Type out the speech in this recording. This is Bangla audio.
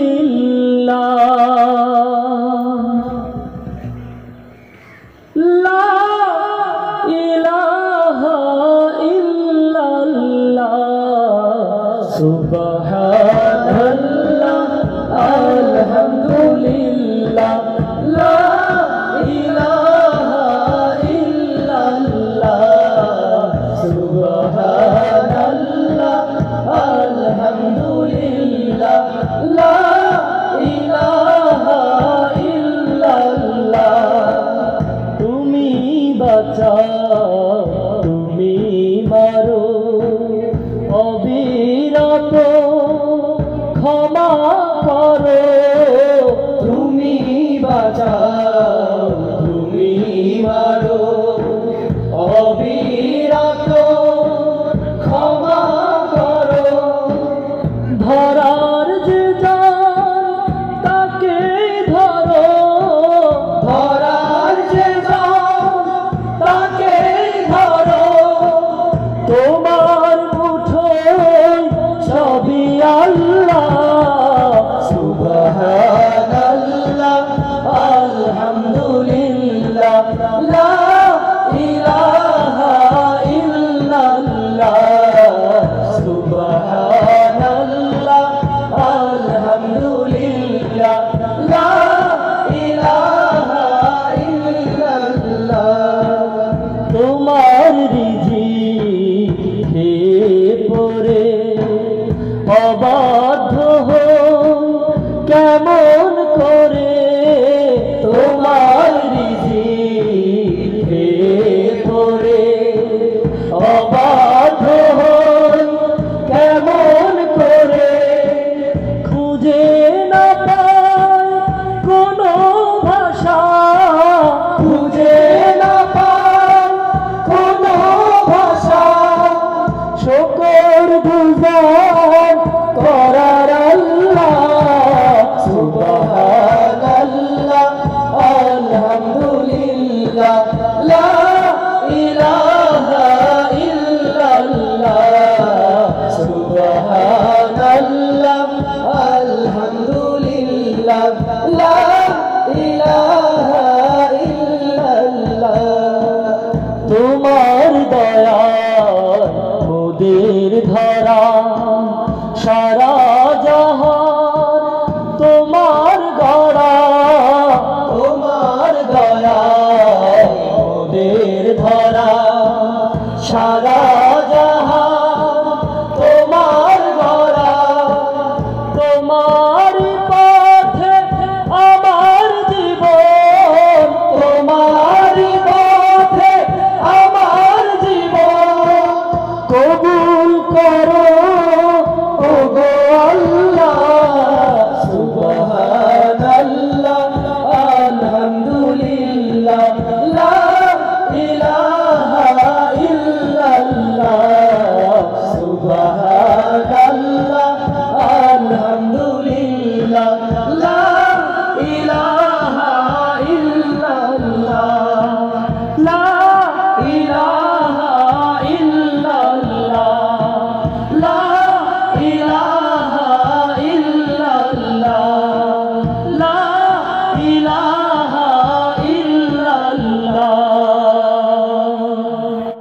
আলহামদুলিল্লাহ লা ইলাহা ইল্লাল্লাহ সুবহানাল্লাহ আলহামদুলিল্লাহ লা ইলাহা ইল্লাল্লাহ সুবহানাল্লাহ আলহামদুলিল্লাহ লা ইলাহা ইল্লাল্লাহ তুমি বাঁচাও তুমি মারো অবিরত ক্ষমা করো তুমি বাঁচাও তুমি মারো অবিরত ক্ষমা করো ধরার যে জান তাকে ধরো ধরার যে জান তাকে ধরো তোমার মুঠোয় সবই আল্লাহ সুবহানাল্লাহ আলহামদুলিল্লাহ লা ইলাহা ইল্লাল্লাহ সুবহানাল্লাহ আলহামদুলিল্লাহ লা ইলাহা ইল্লাল্লাহ তোমার রিজিক খেয়ে পড়ে অবাধ্য হই কেমন করে তোমার রিজিক খেয়ে পড়ে অবাধ্য হই কেমন করে খুঁজে না পাই কোনো ভাষা খুঁজে না পাই কোনো ভাষা শুকর গুজার করার আল্লাহ সুবহানাল্লাহ আলহামদুলিল্লাহ লা ইলাহা ইল্লাল্লাহ সুবহানাল্লাহ আলহামদুলিল্লাহ লা ইলাহা ইল্লাল্লাহ তোমার দয়া মোদের ধরা সারা জাহান তোমার গড়া তোমার দয়া মোদের ধরা সারা